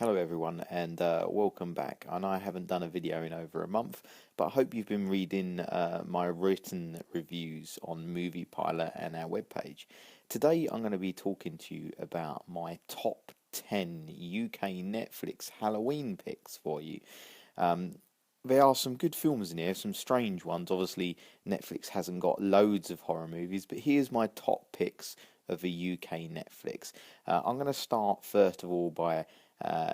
Hello everyone and welcome back. I know I haven't done a video in over a month, but I hope you've been reading my written reviews on Movie Pilot and our webpage. Today I'm going to be talking to you about my top 10 UK Netflix Halloween picks for you. There are some good films in here, some strange ones. Obviously Netflix hasn't got loads of horror movies, but here's my top picks of the UK Netflix. I'm going to start first of all by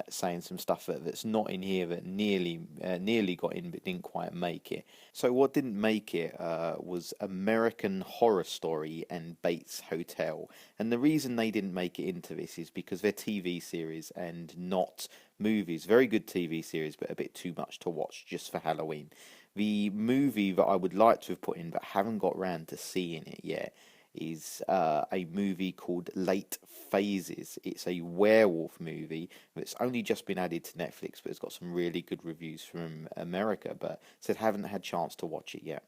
saying some stuff that's not in here that nearly got in but didn't quite make it. So what didn't make it was American Horror Story and Bates Hotel. And the reason they didn't make it into this is because they're TV series and not movies. Very good TV series, but a bit too much to watch just for Halloween. The movie that I would like to have put in but haven't got round to seeing it yet is a movie called Late Phases. It's a werewolf movie that's only just been added to Netflix, but it's got some really good reviews from America, but said haven't had chance to watch it yet.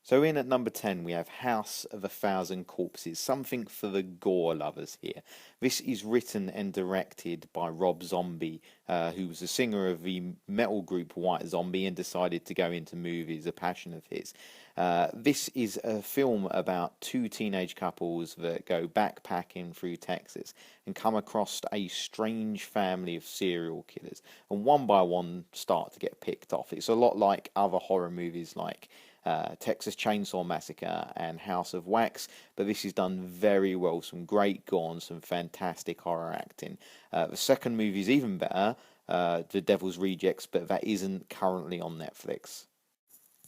So in at number 10 we have House of a Thousand Corpses, something for the gore lovers here. This is written and directed by Rob Zombie, who was a singer of the metal group White Zombie and decided to go into movies, a passion of his. This is a film about two teenage couples that go backpacking through Texas and come across a strange family of serial killers, and one by one start to get picked off. It's a lot like other horror movies like Texas Chainsaw Massacre and House of Wax, but this is done very well. Some great gore and some fantastic horror acting. The second movie is even better, The Devil's Rejects, but that isn't currently on Netflix.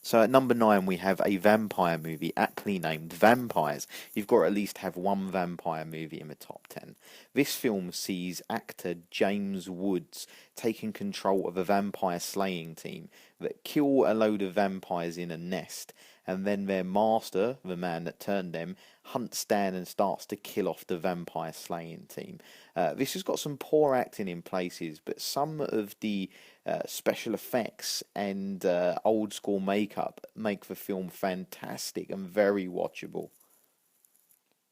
So at number 9 we have a vampire movie aptly named Vampires. You've got to at least have one vampire movie in the top 10. This film sees actor James Woods taking control of a vampire slaying team that kill a load of vampires in a nest, and then their master, the man that turned them, hunts down and starts to kill off the vampire slaying team. This has got some poor acting in places, but some of the special effects and old school makeup make the film fantastic and very watchable.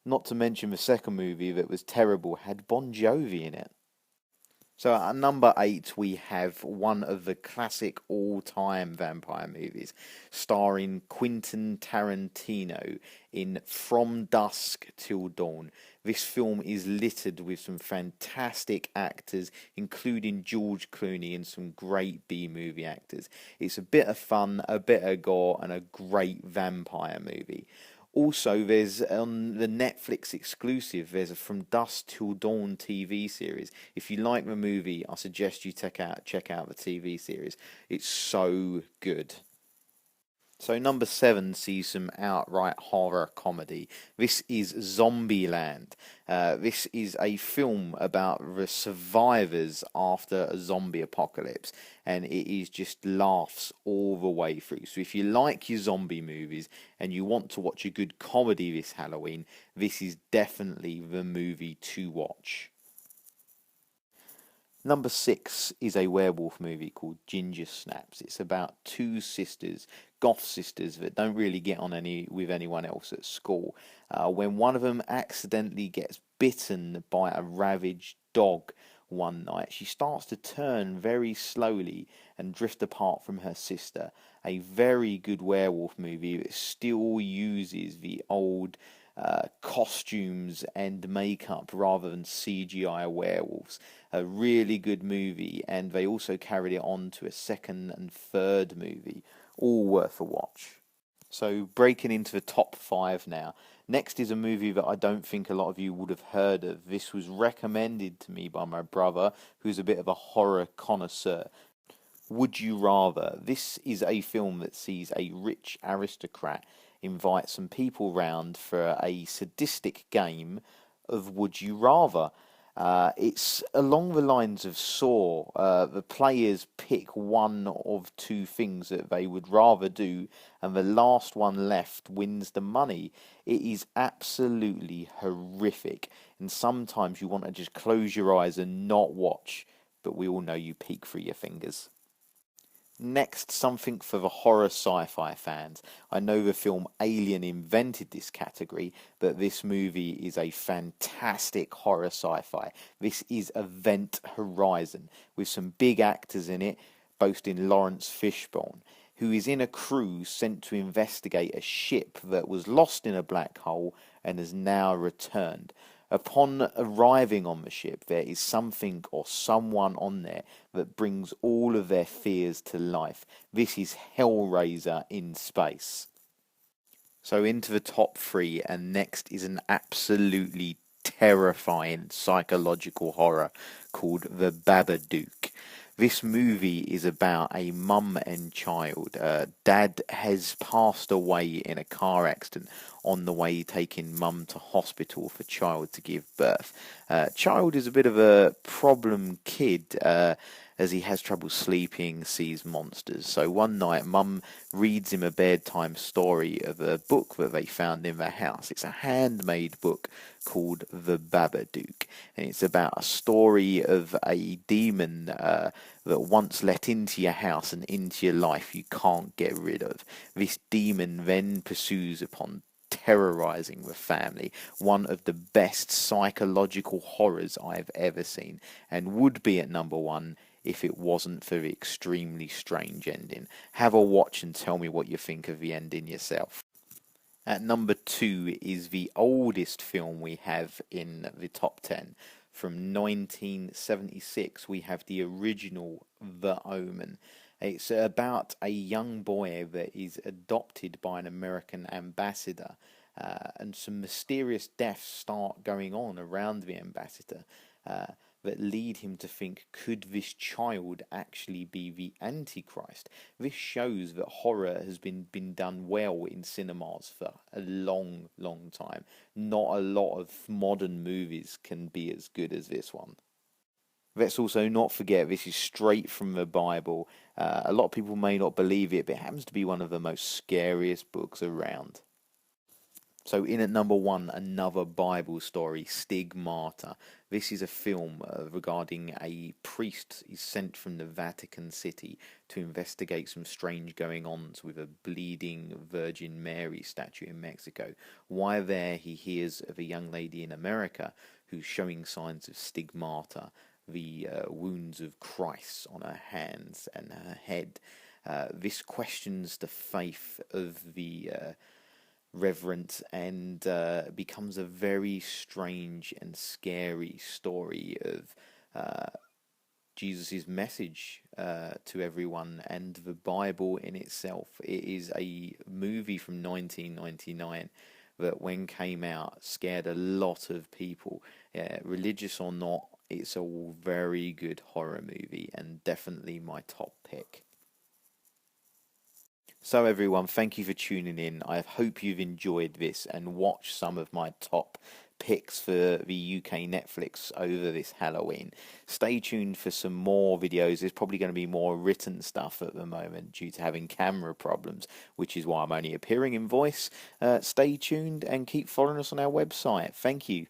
Not to mention the second movie that was terrible had Bon Jovi in it. So at number 8 we have one of the classic all-time vampire movies, starring Quentin Tarantino in From Dusk Till Dawn. This film is littered with some fantastic actors, including George Clooney and some great B-movie actors. It's a bit of fun, a bit of gore, and a great vampire movie. Also, there's on the Netflix exclusive, there's a From Dusk Till Dawn TV series. If you like the movie, I suggest you check out the TV series. It's so good. So number 7 sees some outright horror comedy. This is Zombieland. This is a film about the survivors after a zombie apocalypse, and it is just laughs all the way through. So if you like your zombie movies and you want to watch a good comedy this Halloween, this is definitely the movie to watch. Number 6 is a werewolf movie called Ginger Snaps. It's about two sisters, goth sisters, that don't really get on with anyone else at school. When one of them accidentally gets bitten by a ravaged dog one night, she starts to turn very slowly and drift apart from her sister. A very good werewolf movie that still uses the old costumes and makeup rather than CGI werewolves. A really good movie, and they also carried it on to a second and third movie, all worth a watch. So breaking into the top 5 now. Next is a movie that I don't think a lot of you would have heard of. This was recommended to me by my brother, who's a bit of a horror connoisseur. Would You Rather? This is a film that sees a rich aristocrat invite some people round for a sadistic game of Would You Rather. It's along the lines of Saw. The players pick one of two things that they would rather do, and the last one left wins the money. It is absolutely horrific, and sometimes you want to just close your eyes and not watch, but we all know you peek through your fingers. Next, something for the horror sci-fi fans. I know the film Alien invented this category, but this movie is a fantastic horror sci-fi. This is Event Horizon, with some big actors in it, boasting Lawrence Fishburne, who is in a cruise sent to investigate a ship that was lost in a black hole and has now returned. Upon arriving on the ship, there is something or someone on there that brings all of their fears to life. This is Hellraiser in space. So into the top three, and next is an absolutely terrifying psychological horror called The Babadook. This movie is about a mum and child. Dad has passed away in a car accident on the way taking mum to hospital for child to give birth. Child is a bit of a problem kid. As he has trouble sleeping, sees monsters. So one night, Mum reads him a bedtime story of a book that they found in their house. It's a handmade book called The Babadook, and it's about a story of a demon that once let into your house and into your life you can't get rid of. This demon then pursues upon terrorizing the family. One of the best psychological horrors I've ever seen, and would be at number one if it wasn't for the extremely strange ending. Have a watch and tell me what you think of the ending yourself. At number two is the oldest film we have in the top 10. From 1976, we have the original The Omen. It's about a young boy that is adopted by an American ambassador, and some mysterious deaths start going on around the ambassador. That lead him to think, could this child actually be the Antichrist? This shows that horror has been done well in cinemas for a long, long time. Not a lot of modern movies can be as good as this one. Let's also not forget this is straight from the Bible. A lot of people may not believe it, but it happens to be one of the most scariest books around. So in at number one, another Bible story, Stigmata. This is a film regarding a priest is sent from the Vatican City to investigate some strange going-ons with a bleeding Virgin Mary statue in Mexico. While there, he hears of a young lady in America who's showing signs of stigmata, the wounds of Christ on her hands and her head. This questions the faith of the reverent, and becomes a very strange and scary story of Jesus' message to everyone and the Bible in itself. It is a movie from 1999 that, when came out, scared a lot of people. Religious or not, it's a very good horror movie and definitely my top pick. So everyone, thank you for tuning in. I hope you've enjoyed this and watched some of my top picks for the UK Netflix over this Halloween. Stay tuned for some more videos. There's probably going to be more written stuff at the moment due to having camera problems, which is why I'm only appearing in voice. Stay tuned and keep following us on our website. Thank you.